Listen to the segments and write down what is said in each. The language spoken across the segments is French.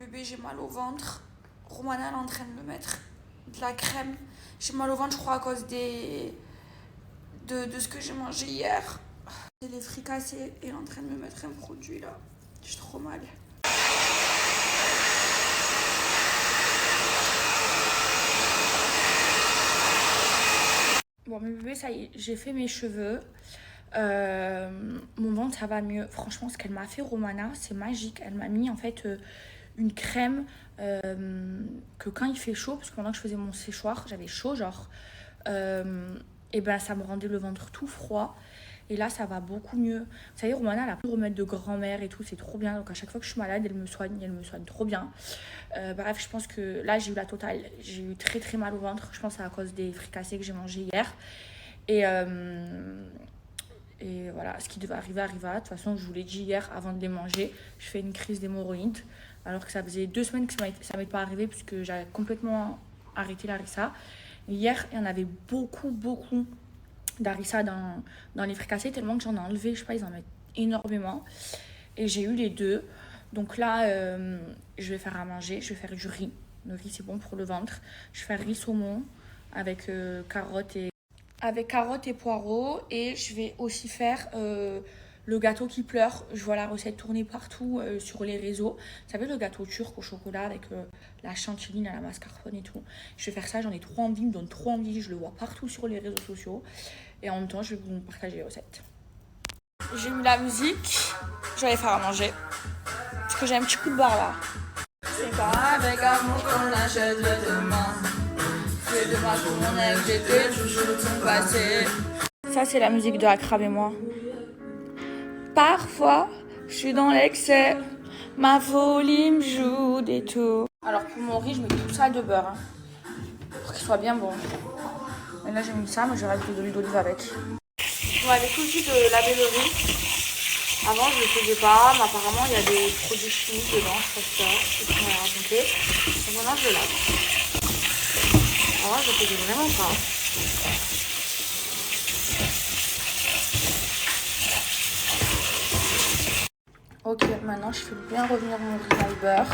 Bébé, j'ai mal au ventre. Romana elle est en train de me mettre de la crème. J'ai mal au ventre, je crois, à cause de ce que j'ai mangé hier. J'ai les fricassés et elle est en train de me mettre un produit là. J'ai trop mal. Bon, mes bébés, ça y est, j'ai fait mes cheveux. Mon ventre, ça va mieux. Franchement, ce qu'elle m'a fait, Romana, c'est magique. Elle m'a mis en fait une crème que quand il fait chaud, parce que pendant que je faisais mon séchoir, j'avais chaud, genre, et ben ça me rendait le ventre tout froid. Et là, ça va beaucoup mieux. Vous savez, Romana, elle a plus de remède de grand-mère et tout, c'est trop bien. Donc à chaque fois que je suis malade, elle me soigne trop bien. Bref, je pense que là, j'ai eu la totale. J'ai eu très très mal au ventre. Je pense que c'est à cause des fricassés que j'ai mangés hier. Et, et voilà, ce qui devait arriver arriva. De toute façon, je vous l'ai dit hier, avant de les manger, je fais une crise d'hémorroïdes. Alors que ça faisait 2 semaines que ça m'était pas arrivé, puisque j'avais complètement arrêté la harissa. Hier, il y en avait beaucoup d'harissa dans les fricassés, tellement que j'en ai enlevé, je sais pas, ils en mettent énormément. Et j'ai eu les deux. Donc là, je vais faire à manger, je vais faire du riz. Le riz, c'est bon pour le ventre. Je vais faire riz saumon avec carottes et poireaux. Et je vais aussi faire le gâteau qui pleure. Je vois la recette tourner partout sur les réseaux. Vous savez, le gâteau turc au chocolat avec la chantilly à la mascarpone et tout. Je vais faire ça, j'en ai trop envie, il me donne trop envie. Je le vois partout sur les réseaux sociaux. Et en même temps, je vais vous partager les recettes. J'ai mis la musique, je vais aller faire à manger. Parce que j'ai un petit coup de barre là. C'est pas avec amour qu'on achète le demain. C'est demain pour mon ex, j'étais toujours ton passé. Ça, c'est la musique de Akrab et moi. Parfois, je suis dans l'excès. Ma folie me joue des tours. Alors, pour mon riz, je mets tout ça de beurre. Pour qu'il soit bien bon. Et là, j'ai mis ça, mais je vais rajouter de l'huile d'olive avec. Bon, avec tout de suite laver le riz. Avant, je ne le faisais pas, mais apparemment, il y a des produits chimiques dedans, je sais pas, c'est ce qu'on m'a raconté. Donc maintenant, je le lave. Avant, je ne le faisais vraiment pas. Ok, maintenant, je fais bien revenir mon riz dans le beurre.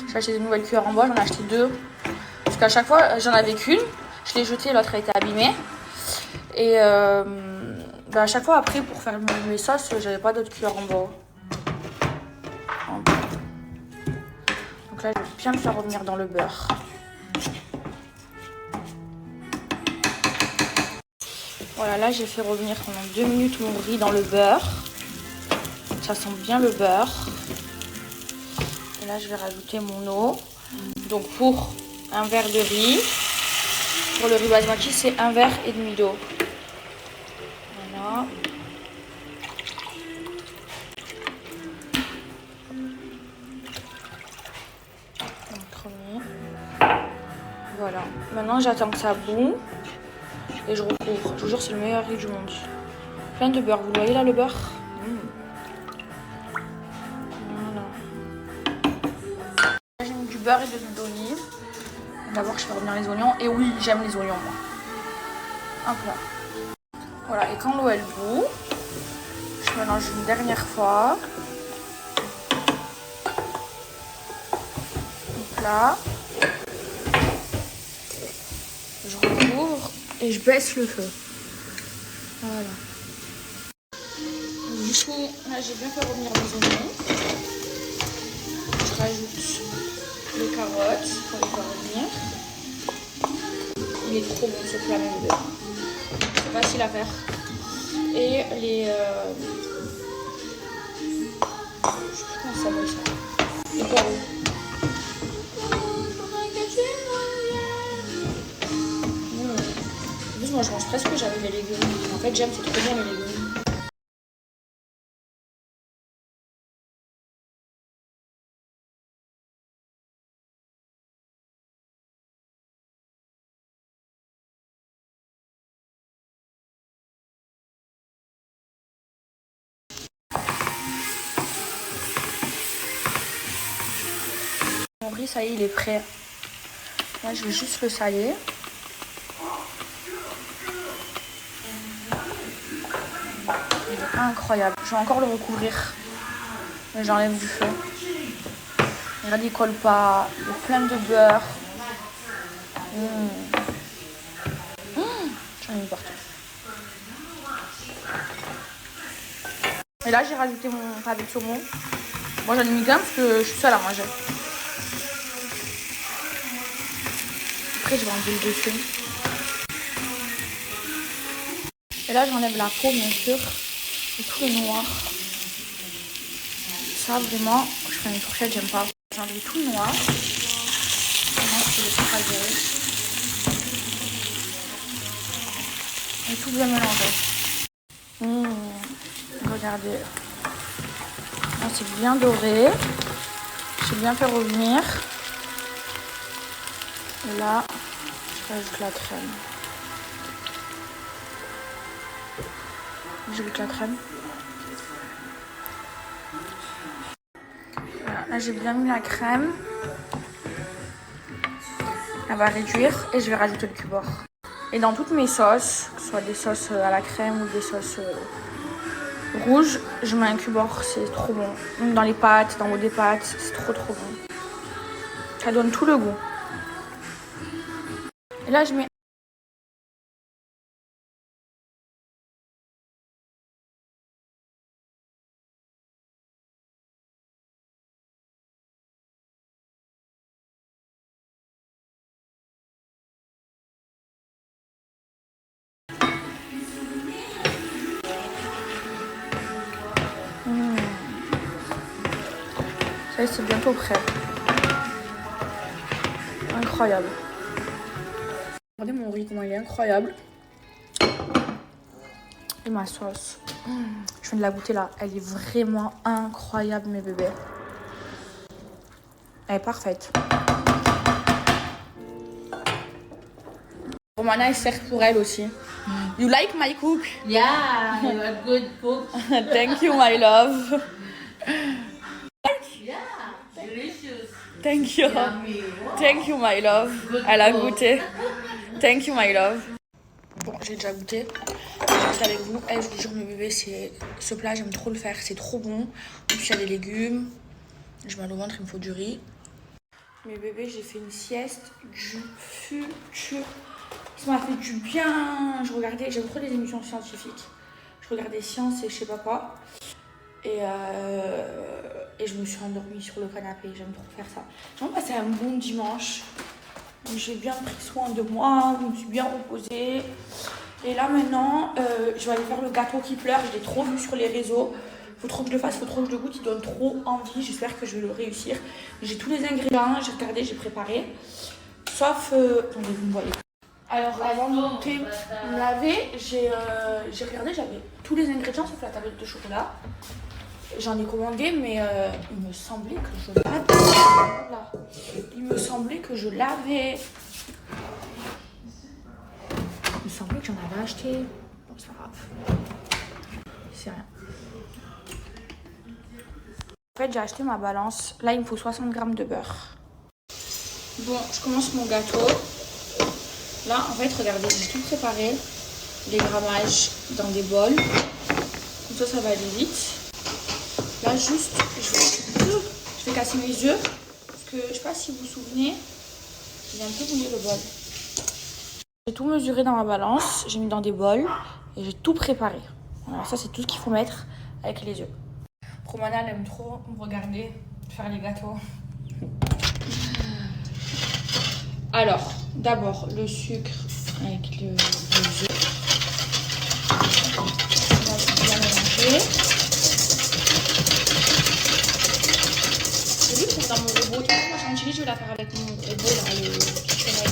J'ai acheté de nouvelles cuillères en bois, j'en ai acheté 2. Parce qu'à chaque fois, j'en avais qu'une. Je l'ai jetée, l'autre a été abîmée. Et à chaque fois, après, pour faire mes sauces, j'avais pas d'autres cuillères en bois. Donc là, je vais bien le faire revenir dans le beurre. Voilà, là, j'ai fait revenir pendant 2 minutes mon riz dans le beurre. Ça sent bien le beurre. Et là, je vais rajouter mon eau. Donc, pour un verre de riz, pour le riz basmati, c'est 1,5 verre d'eau. Voilà. Voilà. Maintenant, j'attends que ça bout. Et je recouvre. Je vous jure, c'est le meilleur riz du monde. Plein de beurre. Vous voyez là le beurre? Voilà. J'ai mis du beurre et de l'huile d'olive. D'abord, je fais revenir les oignons. Et oui, j'aime les oignons, moi. Hop là. Voilà. Et quand l'eau elle bout, je mélange une dernière fois. Donc là. Je recouvre et je baisse le feu. Voilà. Du coup, là j'ai bien fait revenir mes oignons. Je rajoute les carottes pour les faire revenir. Il est trop bon ce plat même beurre. C'est facile à faire. Et les... je sais plus comment ça s'appelle ça. Les poireaux. Moi je mange presque jamais les légumes. En fait j'aime, c'est trop bien les légumes. Mon riz ça y est il est prêt. Là je vais juste le saler. Il est incroyable. Je vais encore le recouvrir. Mais j'enlève du feu. Regardez, il colle pas. Il y a plein de beurre. J'en ai mis partout. Et là, j'ai rajouté mon pavé de saumon. Moi, j'en ai mis qu'un parce que je suis seule à manger. Après, je vais enlever le dessus. Et là, j'enlève la peau, bien sûr. Et tout le noir. Ça, vraiment, je fais une fourchette, j'aime pas. J'ai enlevé tout le noir. Maintenant, je peux le écraser. Et tout bien mélangé. Regardez. Là, c'est bien doré. J'ai bien fait revenir. Et là, je rajoute la crème. J'ajoute la crème. Voilà, là j'ai bien mis la crème. Elle va réduire et je vais rajouter le cubord. Et dans toutes mes sauces, que ce soit des sauces à la crème ou des sauces rouges, je mets un cubord, c'est trop bon. Même dans les pâtes, dans des pâtes, c'est trop bon. Ça donne tout le goût. Et là je mets ça y est, c'est bientôt prêt. Incroyable. Regardez mon riz, comment il est incroyable. Et ma sauce. Je viens de la goûter là. Elle est vraiment incroyable, mes bébés. Elle est parfaite. Romana est sert pour elle aussi. You like my cook? Yeah, you are good cook. Thank you, my love. Yeah, delicious. Thank you. Yummy. Thank you, my love. Good Elle a cook. goûté. Thank you, my love. Bon, j'ai déjà goûté. J'ai goûté avec vous. Je vous jure, mes bébés, ce plat, j'aime trop le faire. C'est trop bon. En plus, il y a des légumes. Je mets au ventre, il me faut du riz. Mes bébés, j'ai fait une sieste du futur. Ça m'a fait du bien. J'aime trop les émissions scientifiques. Je regardais Science et je sais pas quoi. Et je me suis endormie sur le canapé. J'aime trop faire ça. J'ai passé un bon dimanche. J'ai bien pris soin de moi. Je me suis bien reposée. Et là maintenant, je vais aller faire le gâteau qui pleure. Je l'ai trop vu sur les réseaux. Faut trop que je le fasse, faut trop que je le goûte. Il donne trop envie. J'espère que je vais le réussir. J'ai tous les ingrédients. J'ai regardé, j'ai préparé. Sauf... attendez, vous me voyez. Alors avant de monter, me laver, j'ai regardé, j'avais tous les ingrédients sauf la tablette de chocolat. J'en ai commandé, mais il me semblait que je l'avais. Voilà. Il me semblait que je l'avais. Il me semblait que j'en avais acheté. Bon, c'est pas grave. C'est rien. En fait, j'ai acheté ma balance. Là, il me faut 60 grammes de beurre. Bon, je commence mon gâteau. Là, en fait, regardez, j'ai tout préparé. Les grammages dans des bols. Comme ça va aller vite. Là, juste, je vais casser mes œufs. Parce que, je sais pas si vous vous souvenez, j'ai un peu mouillé le bol. J'ai tout mesuré dans ma balance. J'ai mis dans des bols. Et j'ai tout préparé. Alors ça, c'est tout ce qu'il faut mettre avec les œufs. Romana, elle aime trop me regarder faire les gâteaux. Alors, d'abord, le sucre avec les œufs. On va bien mélanger. J'ai vu que c'est dans mon robot. Moi, chantilly, je vais la faire avec mon robot, là, le KitchenAid.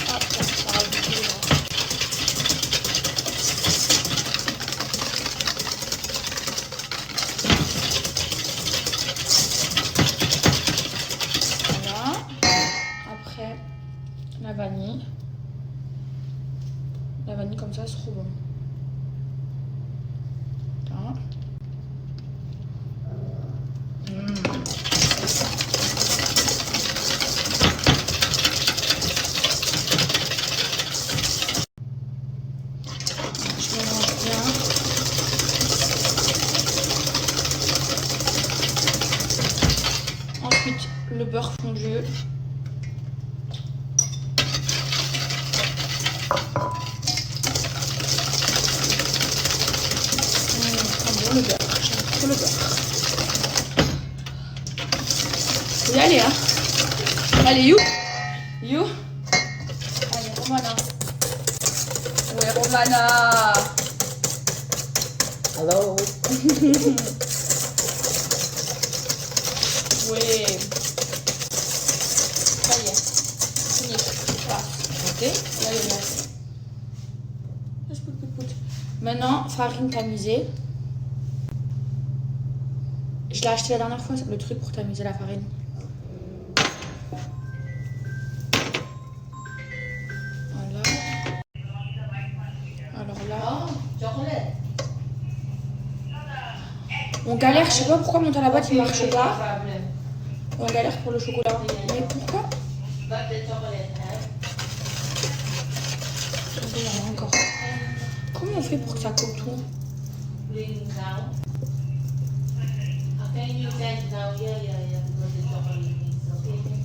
Hop, là, ça va rajouter les bras. La vanille. La vanille comme ça, c'est trop bon. Là. beurre fondu. Bon, le beurre, j'aime trop le beurre. Faut y aller, hein. Allez, you. Allez, Romana. Ouais, Romana. Hello. Ouais. Ça y est. Fini. Voilà. Ok. Là, il y en a. Maintenant, farine tamisée. Je l'ai acheté la dernière fois, le truc pour tamiser la farine. Voilà. Alors là, Oh, chocolate. on galère, je sais pas pourquoi mon boîte il marche pas. Problem. On galère pour le chocolat. Mais pourquoi? But the chocolate, huh? Il y en a encore. Comment on fait pour que ça coupe tout? Bring down. Okay, you guys now, yeah, because the chocolate is okay, thank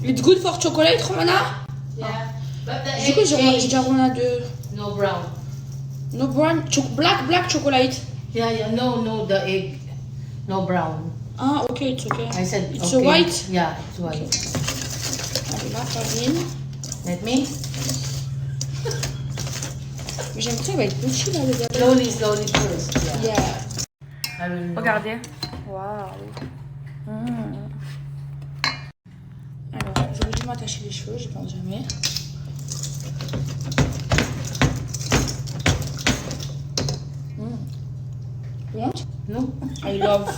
you. It's good for chocolate, Romana? Yeah, but the Du coup, egg j'ai change. dit à Romana de... No brown. No brown, black chocolate. Yeah, no, the egg, no brown. Ah, ok, it's okay. I said It's okay. a white? Yeah, it's white. Allez, la farine. Let me. Mais j'aime bien, il va être petit là, le gars. Slowly first. Yeah. Yeah. I will. Regardez. Waouh. Alors, j'aurais dû m'attacher les cheveux, j'y pense jamais. You want? No. I love.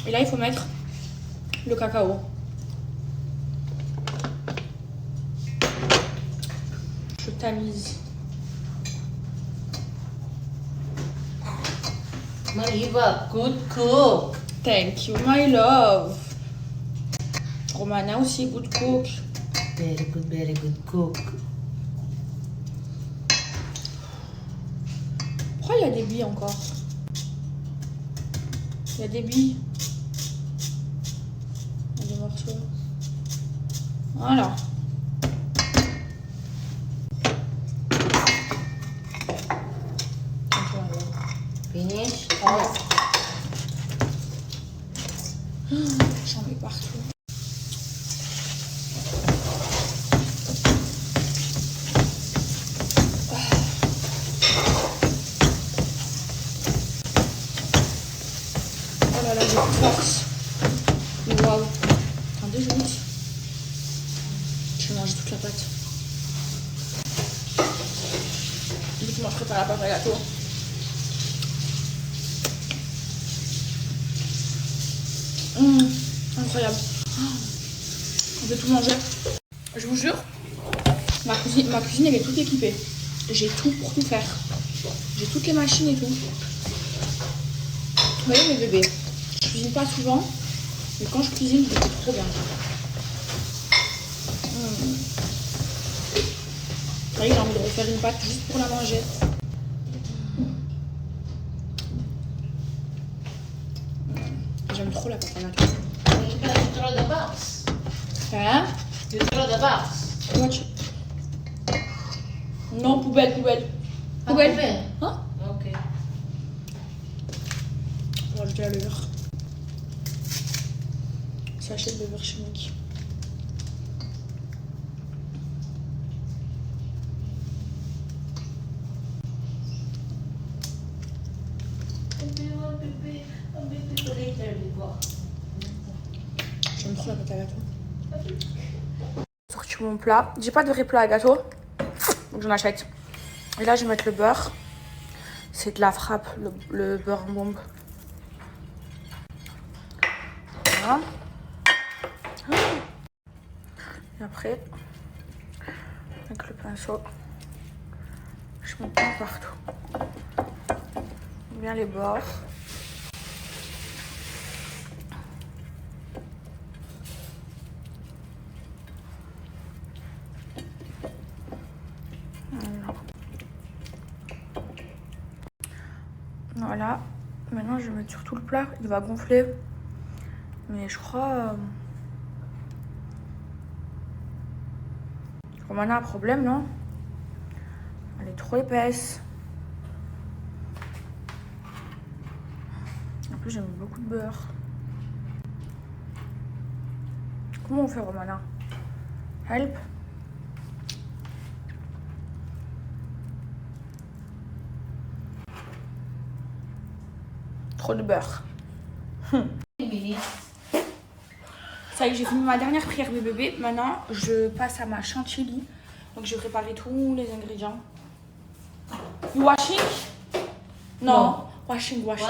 Et là, il faut mettre le cacao. Je tamise. Maiva, good cook. Thank you, my love. Romana aussi, good cook. Very good cook. Pourquoi il y a des billes encore? Il y a des billes. Il y a des morceaux. Voilà. Finish. J'en mets partout. Oh là là, j'ai plus de force. Mais waouh. Attendez, je goûte. Je vais manger toute la pâte. Dites-moi, je prépare la pâte à gâteau. Incroyable. On peut tout manger. Je vous jure, ma cuisine elle est toute équipée. J'ai tout pour tout faire. J'ai toutes les machines et tout. Vous voyez mes bébés, je cuisine pas souvent, mais quand je cuisine, je le fais trop bien. Vous voyez, j'ai envie de refaire une pâte juste pour la manger. J'aime trop la pâte à gâteau. You throw the box. Hein? You throw the box. Watch. Non, poubelle. Ah, poubelle. Hein? Okay. On va ajouter la levure. Sachet de levure chimique. J'aime trop la pâte à gâteau. J'ai sorti mon plat. J'ai pas de vrai plat à gâteau, donc j'en achète. Et là, je vais mettre le beurre. C'est de la frappe, le beurre en bombe. Voilà. Et après, avec le pinceau, je mets bien partout. Bien les bords. Voilà. Maintenant, je vais mettre sur tout le plat. Il va gonfler. Mais je crois... Romana a un problème, non? Elle est trop épaisse. En plus, j'ai mis beaucoup de beurre. Comment on fait, Romana? Help. Trop de beurre. Ça y est, j'ai fini ma dernière prière de bébé. Maintenant, je passe à ma chantilly. Donc, je vais préparer tous les ingrédients. You washing? Non. Washing. Wash.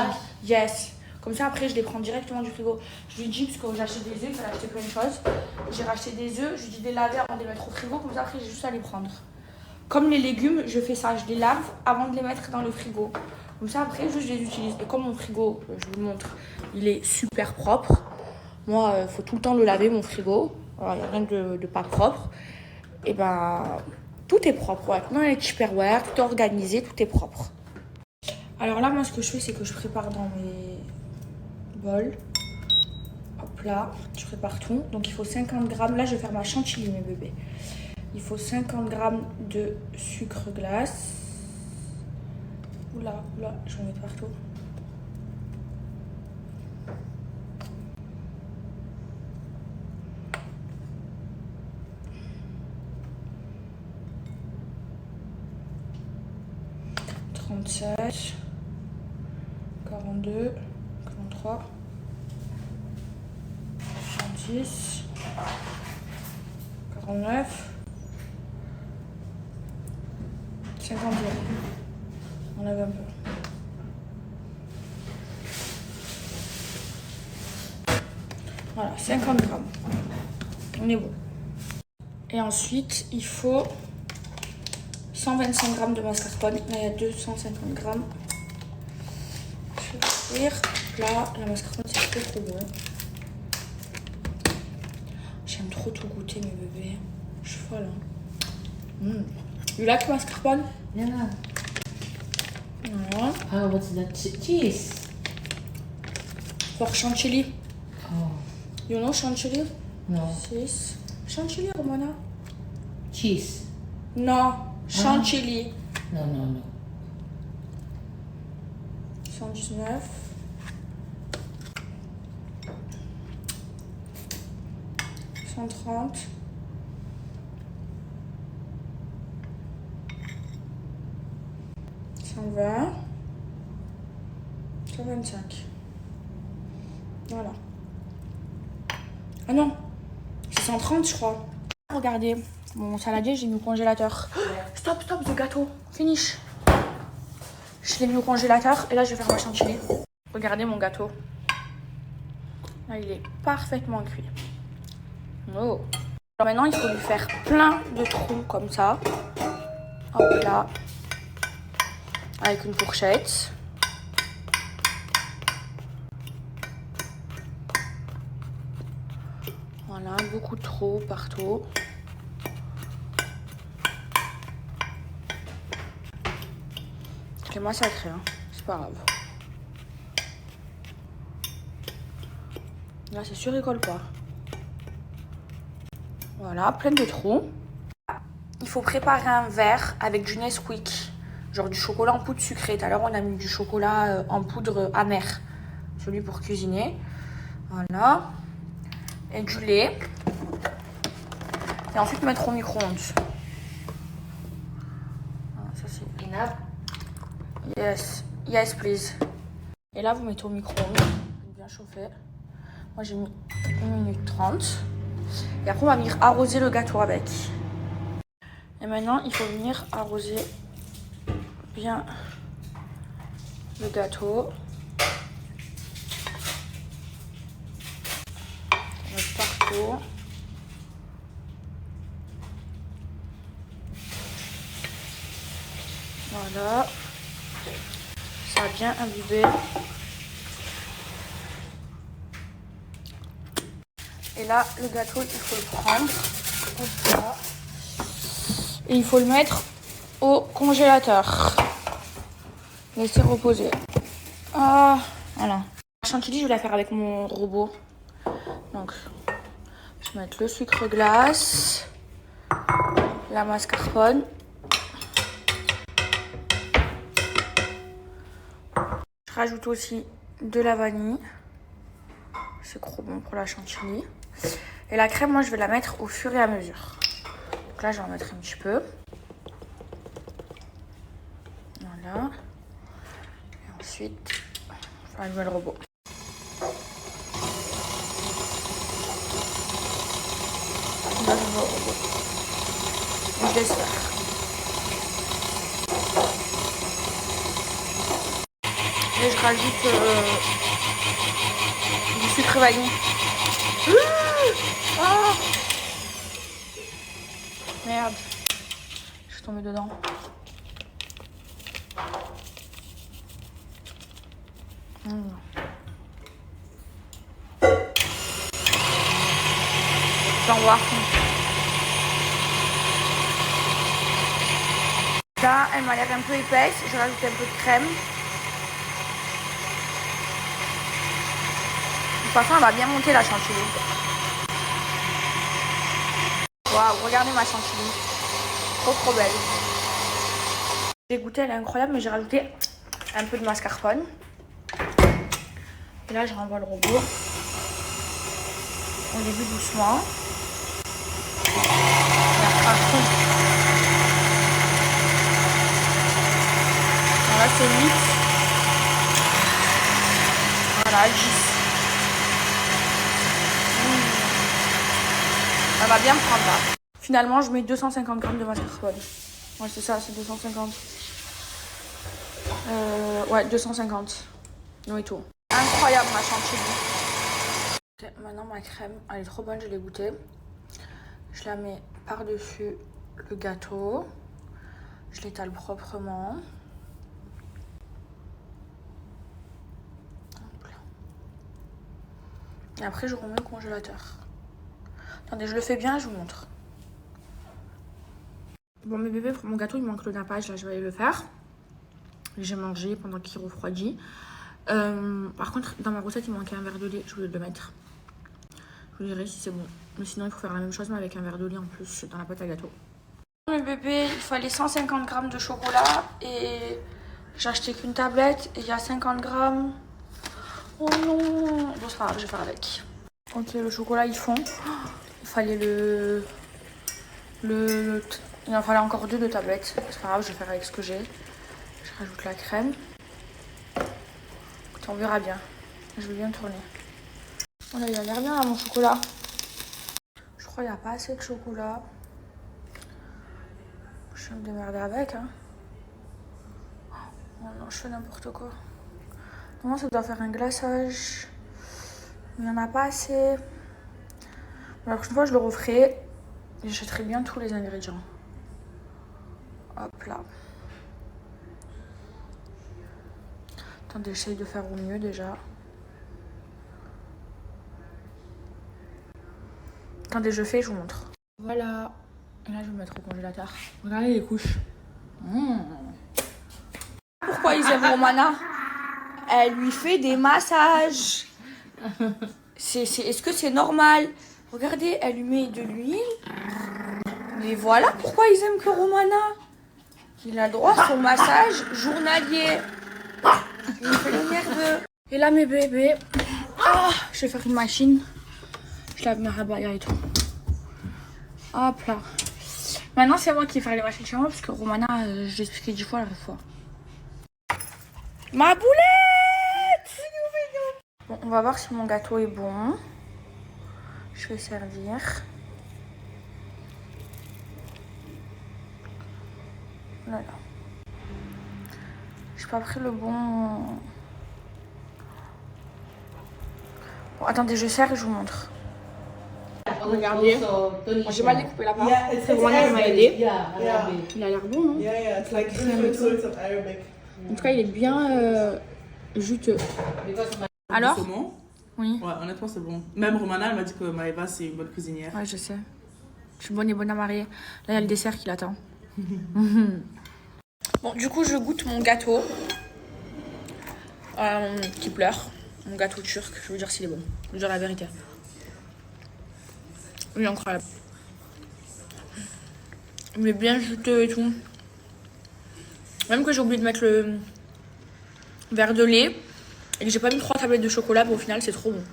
Yes. Comme ça, après, je les prends directement du frigo. Je lui dis, parce que j'ai acheté des œufs, il fallait acheter plein de choses. J'ai racheté des œufs, je lui dis de les laver avant de les mettre au frigo. Comme ça, après, j'ai juste à les prendre. Comme les légumes, je fais ça. Je les lave avant de les mettre dans le frigo. Comme ça, après, juste je les utilise. Et comme mon frigo, je vous le montre, il est super propre. Moi, il faut tout le temps le laver, mon frigo. Alors, il n'y a rien de pas propre. Et ben, tout est propre. Ouais. Dans les Tupperware, tout est organisé, tout est propre. Alors là, moi, ce que je fais, c'est que je prépare dans mes bols. Hop là, je prépare tout. Donc, il faut 50 grammes. Là, je vais faire ma chantilly, mes bébés. Il faut 50 grammes de sucre glace. Oula, je vais en mettre partout. $37, 42, 43, 46, 49, 51. On enlève un peu. Voilà, 50 grammes. On est bon. Et ensuite, il faut 125 grammes de mascarpone. Là, il y a 250 grammes. Je vais ouvrir. Là, la mascarpone, c'est trop bon. J'aime trop tout goûter, mes bébés. Je suis folle. Hein. You like mascarpone? Yeah. Voilà. Oh, what's that? Cheese. For chantilly. Oh, You know chantilly? no. Six. Chantilly, Romana? Cheese. Non, chantilly. No. 119. 130. 120. 125. Voilà. Ah non, c'est 130 je crois. Regardez, mon saladier, j'ai mis au congélateur. Stop, ce gâteau. Finish. Je l'ai mis au congélateur et là je vais faire ma chantilly. Regardez mon gâteau. Là il est parfaitement cuit. Oh. Alors maintenant il faut lui faire plein de trous comme ça. Hop là. Avec une fourchette. Voilà, beaucoup de trous partout. C'est massacré, hein. C'est pas grave. Là, c'est sûr, il colle pas. Voilà, plein de trous. Il faut préparer un verre avec du Nesquik, genre du chocolat en poudre sucrée. Tout à l'heure, on a mis du chocolat en poudre amère, celui pour cuisiner. Voilà. Et du lait. Et ensuite, mettre au micro-ondes. Voilà, ça, c'est Enough. Yes, please. Et là, vous mettez au micro-ondes, bien chauffé. Moi, j'ai mis 1 minute 30. Et après, on va venir arroser le gâteau avec. Et maintenant, il faut venir arroser bien le gâteau. On met partout. Voilà. Ça a bien imbibé. Et là, le gâteau, il faut le prendre. Hop là. Et il faut le mettre au congélateur. Laisser reposer. Ah, voilà. La chantilly, je vais la faire avec mon robot. Je vais mettre le sucre glace, la mascarpone. Je rajoute aussi de la vanille. C'est trop bon pour la chantilly. Et la crème, moi, je vais la mettre au fur et à mesure. Donc là, je vais en mettre un petit peu. Voilà. Et ensuite, je vais allumer le robot. Là, je vais au robot. Et je laisse faire. Et je rajoute du sucre vanille. Ah merde, je suis tombée dedans. J'envoie à fond. Là, elle m'a l'air un peu épaisse. Je rajoute un peu de crème. De toute façon, elle va bien monter la chantilly. Waouh, regardez ma chantilly. Trop belle. J'ai goûté, elle est incroyable, mais j'ai rajouté un peu de mascarpone. Et là, je renvoie le robot. Au début, doucement. Et après, à fond. Là, c'est 8. Voilà, 10. Elle va bien me prendre là. Finalement, je mets 250 g de mascarpone. Ouais, c'est ça, c'est 250. Ouais, 250. Oui, tout. Incroyable ma chantilly. Okay, maintenant, ma crème, elle est trop bonne, je l'ai goûtée. Je la mets par-dessus le gâteau. Je l'étale proprement. Et après, je remets au congélateur. Attendez, je le fais bien, je vous montre. Bon, mes bébés, pour mon gâteau, il manque le nappage. Là, je vais aller le faire. J'ai mangé pendant qu'il refroidit. Par contre, dans ma recette, il manquait un verre de lait. Je voulais le mettre. Je vous dirai si c'est bon. Mais sinon, il faut faire la même chose, mais avec un verre de lait en plus dans la pâte à gâteau. Mes bébés, il fallait 150 g de chocolat. Et j'ai acheté qu'une tablette. Et il y a 50 g. Oh non! Bon, c'est pas grave, je vais faire avec. Ok, le chocolat, il fond. Il fallait il en fallait encore 2 de tablettes. C'est pas grave, je vais faire avec ce que j'ai. Je rajoute la crème. Écoutez, on verra bien. Je vais bien tourner. Oh là, il a l'air bien là, mon chocolat. Je crois qu'il n'y a pas assez de chocolat. Je vais me démerder avec. Hein. Oh non, je fais n'importe quoi. Comment ça doit faire un glaçage? Il n'y en a pas assez. La prochaine fois, je le referai. Et j'achèterai bien tous les ingrédients. Hop là. Attendez, j'essaye de faire au mieux déjà. Attendez, je fais et je vous montre. Voilà. Et là, je vais me mettre au congélateur. Regardez les couches. Pourquoi ils aiment Romana? Elle lui fait des massages. Est-ce que c'est normal? Regardez, elle lui met de l'huile. Mais voilà pourquoi ils aiment que Romana. Il a droit à son massage journalier. Il fait le nerveux. Et là, mes bébés. Ah, je vais faire une machine. Je lave ma rabaya et tout. Hop là. Maintenant, c'est moi qui vais faire les machines chez moi parce que Romana, je l'ai expliqué 10 fois la fois. Ma boulette! Bon, on va voir si mon gâteau est bon. Je vais servir. Voilà. J'ai pas pris le bon. Bon, attendez, je sers et je vous montre. Regardez. Moi, j'ai mal découpé la part. C'est Romana qui m'a aidé. Il a l'air bon, non? En tout cas, il est bien juteux. Alors? Oui. Ouais, honnêtement, c'est bon. Même Romana, elle m'a dit que Maëva, c'est une bonne cuisinière. Ouais, je sais. Je suis bonne et bonne à marier. Là, il y a le dessert qui l'attend. Bon, du coup, je goûte mon gâteau. Qui pleure. Mon gâteau turc. Je veux dire s'il est bon. Je veux dire la vérité. Il est incroyable. Il est bien juteux et tout. Même que j'ai oublié de mettre le verre de lait et que j'ai pas mis 3 tablettes de chocolat, mais au final c'est trop bon.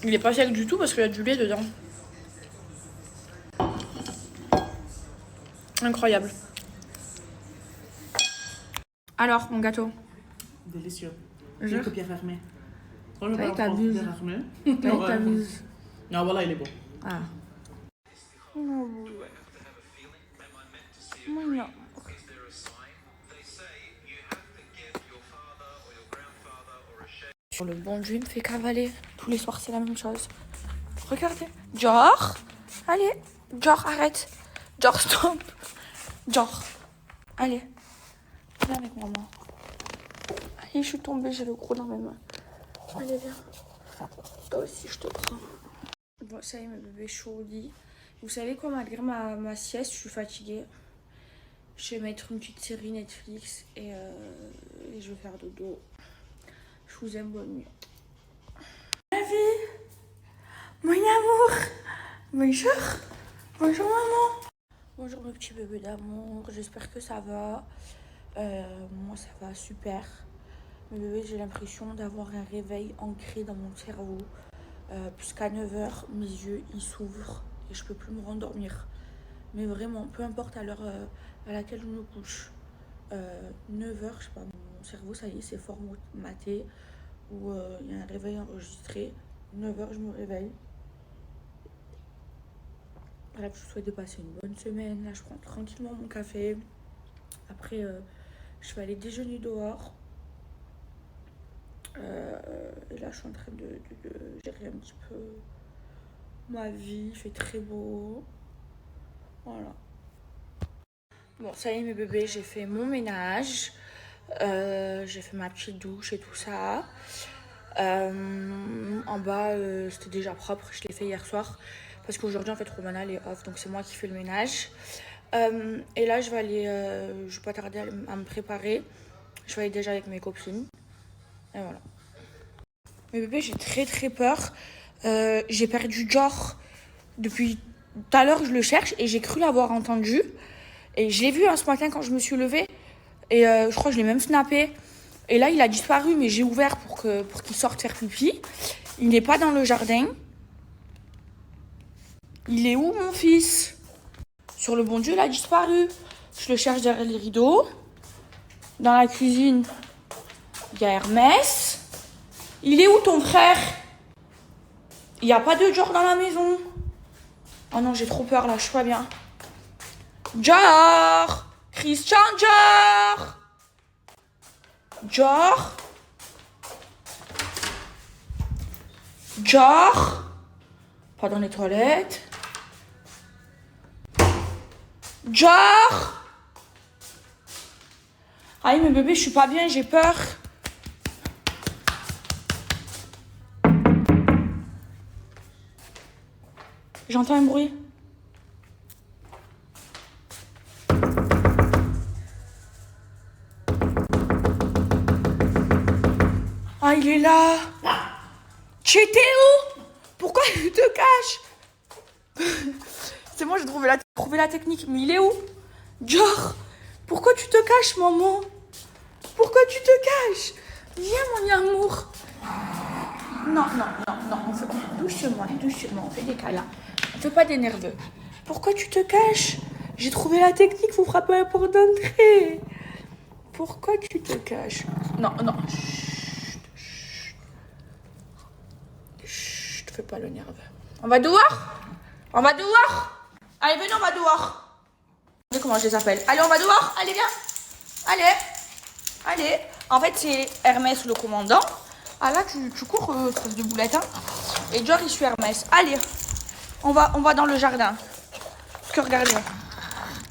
Il est pas sec du tout parce qu'il y a du lait dedans. Incroyable. Alors, mon gâteau. Délicieux. Jure. J'ai que Pierre Hermé. T'as vu, t'abuses. T'abuses. Non, voilà, il est bon. Ah. Sur le bon Dieu, il me fait cavaler. Tous les soirs, c'est la même chose. Regardez. Dior. Allez. Dior, arrête. Dior, stop. Dior. Allez. Viens avec maman. Allez, je suis tombée, j'ai le gros dans mes mains. Allez, viens. Toi aussi, je te prends. Bon, ça y est, mes bébés chauds au lit. Vous savez quoi, malgré ma sieste, je suis fatiguée. Je vais mettre une petite série Netflix et je vais faire dodo. Je vous aime, bonne nuit. Ma vie, mon amour. Bonjour. Bonjour, maman. Bonjour, mes petits bébés d'amour. J'espère que ça va. Moi, ça va super. Mes bébés, j'ai l'impression d'avoir un réveil ancré dans mon cerveau. Puisqu'à 9h, mes yeux, ils s'ouvrent et je peux plus me rendormir. Mais vraiment, peu importe à l'heure à laquelle je me couche. 9h, je sais pas, mon cerveau, ça y est, c'est formaté. Ou il y a un réveil enregistré. 9h, je me réveille. Bref, je vous souhaite de passer une bonne semaine. Là, je prends tranquillement mon café. Après, je vais aller déjeuner dehors. Et là, je suis en train de gérer un petit peu ma vie. Il fait très beau. Voilà. Bon, ça y est, mes bébés, j'ai fait mon ménage. J'ai fait ma petite douche et tout ça. En bas, c'était déjà propre. Je l'ai fait hier soir. Parce qu'aujourd'hui, en fait, Romana, elle est off. Donc, c'est moi qui fais le ménage. Et là, je vais aller... je vais pas tarder à me préparer. Je vais aller déjà avec mes copines. Et voilà. Mais bébé, j'ai très très peur. J'ai perdu Dior depuis tout à l'heure, je le cherche et j'ai cru l'avoir entendu. Et je l'ai vu ce matin quand je me suis levée. Et je crois que je l'ai même snappé. Et là, il a disparu, mais j'ai ouvert pour qu'il sorte faire pipi. Il n'est pas dans le jardin. Il est où, mon fils? Sur le bon Dieu, il a disparu. Je le cherche derrière les rideaux. Dans la cuisine, il y a Hermès. Il est où ton frère? Il n'y a pas de Dior dans la maison. Oh non, j'ai trop peur là, je suis pas bien. Dior! Christian Dior! Dior! Dior! Pas dans les toilettes. Dior! Aïe, mes bébés, je suis pas bien, j'ai peur. J'entends un bruit. Ah, il est là. Tu étais où? Pourquoi tu te caches? C'est moi, j'ai trouvé la technique. Mais il est où? Dior, pourquoi tu te caches, maman? Pourquoi tu te caches? Viens, mon amour. Non, on fait doucement, on fait des câlins. On fait pas des nerveux. Pourquoi tu te caches? J'ai trouvé la technique, vous frappez à la porte d'entrée. Pourquoi tu te caches? Non. Chut, fais pas le nerveux. On va dehors? Allez, venez, on va dehors. Regardez comment je les appelle. Allez, on va dehors. Allez, viens. Allez. En fait, c'est Hermès le commandant. Ah là, tu cours, espèce de boulette. Hein. Et Dior, il suit Hermès. Allez, on va dans le jardin. Parce que regardez,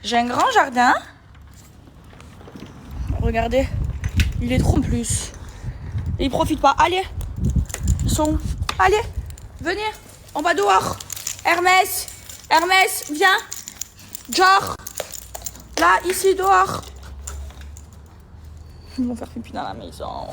j'ai un grand jardin. Regardez, il est trop en plus. Et il profite pas. Allez, ils sont... Allez, venez, on va dehors. Hermès, viens. Dior, là, ici, dehors. Ils vont faire pipi dans la maison.